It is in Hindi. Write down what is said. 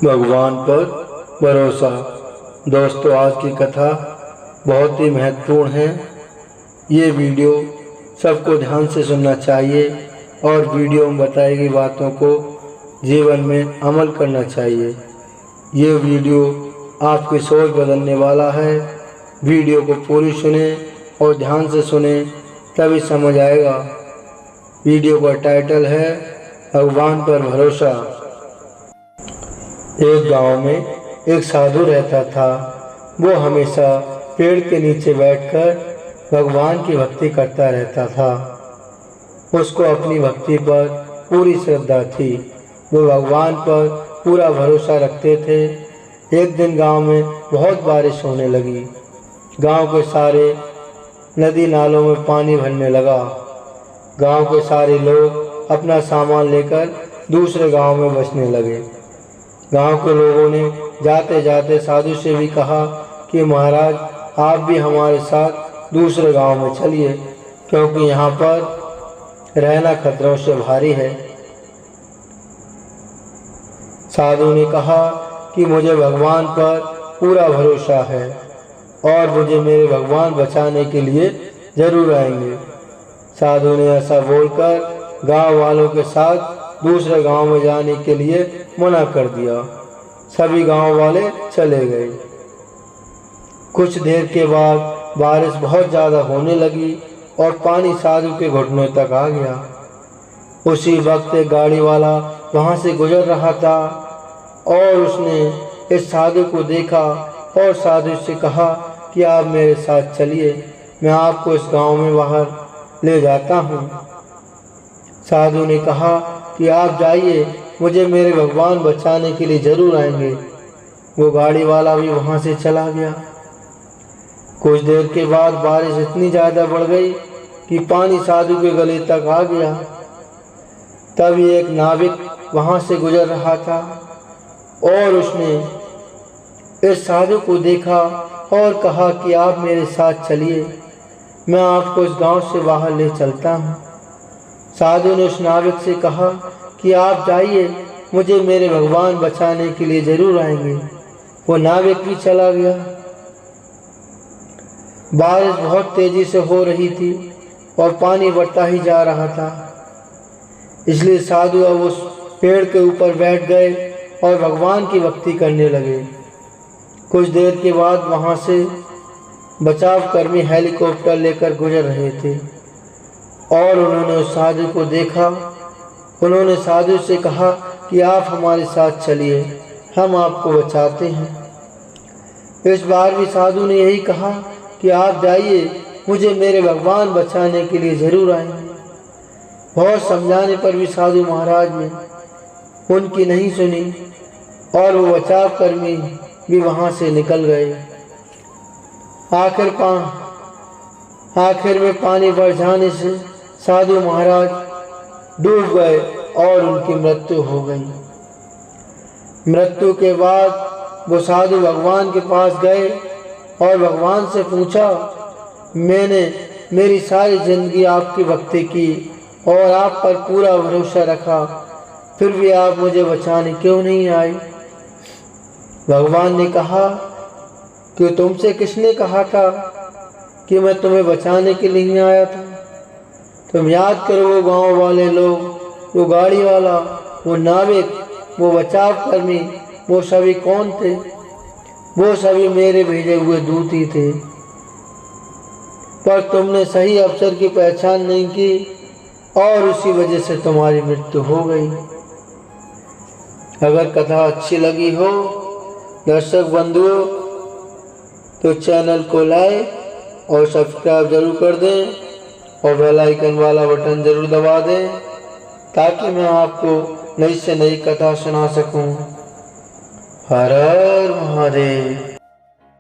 भगवान पर भरोसा। दोस्तों, आज की कथा बहुत ही महत्वपूर्ण है। ये वीडियो सबको ध्यान से सुनना चाहिए और वीडियो में बताई गई बातों को जीवन में अमल करना चाहिए। ये वीडियो आपकी सोच बदलने वाला है। वीडियो को पूरी सुने और ध्यान से सुने, तभी समझ आएगा। वीडियो का टाइटल है भगवान पर भरोसा। एक गांव में एक साधु रहता था। वो हमेशा पेड़ के नीचे बैठकर भगवान की भक्ति करता रहता था। उसको अपनी भक्ति पर पूरी श्रद्धा थी। वो भगवान पर पूरा भरोसा रखते थे। एक दिन गांव में बहुत बारिश होने लगी। गांव के सारे नदी नालों में पानी भरने लगा। गांव के सारे लोग अपना सामान लेकर दूसरे गांव में बसने लगे। गांव के लोगों ने जाते जाते साधु से भी कहा कि महाराज, आप भी हमारे साथ दूसरे गांव में चलिए, क्योंकि यहाँ पर रहना खतरों से भारी है। साधु ने कहा कि मुझे भगवान पर पूरा भरोसा है और मुझे मेरे भगवान बचाने के लिए जरूर आएंगे। साधु ने ऐसा बोलकर गांव वालों के साथ दूसरे गांव में जाने के लिए मना कर दिया। सभी गांव वाले चले गए। कुछ देर के बाद बारिश बहुत ज़्यादा होने लगी और पानी साधु के घुटनों तक आ गया। उसी वक्त एक गाड़ी वाला वहां से गुजर रहा था और उसने इस साधु को देखा और साधु से कहा कि आप मेरे साथ चलिए, मैं आपको इस गांव में बाहर ले जाता हूँ। साधु ने कहा कि आप जाइए, मुझे मेरे भगवान बचाने के लिए जरूर आएंगे। वो गाड़ी वाला भी वहाँ से चला गया। कुछ देर के बाद बारिश इतनी ज़्यादा बढ़ गई कि पानी साधु के गले तक आ गया। तभी एक नाविक वहाँ से गुजर रहा था और उसने इस साधु को देखा और कहा कि आप मेरे साथ चलिए, मैं आपको इस गांव से बाहर ले चलता हूँ। साधु ने उस नाविक से कहा कि आप जाइए, मुझे मेरे भगवान बचाने के लिए जरूर आएंगे। वो नाविक भी चला गया। बारिश बहुत तेजी से हो रही थी और पानी बढ़ता ही जा रहा था। इसलिए साधु अब उस पेड़ के ऊपर बैठ गए और भगवान की भक्ति करने लगे। कुछ देर के बाद वहां से बचाव कर्मी हेलीकॉप्टर लेकर गुजर रहे थे और उन्होंने उस साधु को देखा। उन्होंने साधु से कहा कि आप हमारे साथ चलिए, हम आपको बचाते हैं। इस बार भी साधु ने यही कहा कि आप जाइए, मुझे मेरे भगवान बचाने के लिए जरूर आएंगे। बहुत समझाने पर भी साधु महाराज ने उनकी नहीं सुनी और वो बचाव कर्मी भी वहां से निकल गए। आखिर में पानी बढ़ जाने से साधु महाराज डूब गए और उनकी मृत्यु हो गई। मृत्यु के बाद वो साधु भगवान के पास गए और भगवान से पूछा, मैंने मेरी सारी जिंदगी आपकी भक्ति की और आप पर पूरा भरोसा रखा, फिर भी आप मुझे बचाने क्यों नहीं आए? भगवान ने कहा कि तुमसे किसने कहा था कि मैं तुम्हें बचाने के लिए आया था? तुम याद करो, वो गांव वाले लोग, वो गाड़ी वाला, वो नाविक, वो बचाव कर्मी, वो सभी कौन थे? वो सभी मेरे भेजे हुए दूत ही थे। पर तुमने सही अवसर की पहचान नहीं की और उसी वजह से तुम्हारी मृत्यु हो गई। अगर कथा अच्छी लगी हो दर्शक बंधुओं, तो चैनल को लाइक और सब्सक्राइब जरूर कर दें और बेल आइकन वाला बटन जरूर दबा दें, ताकि मैं आपको नई से नई कथा सुना सकूं। हर हर महादेव।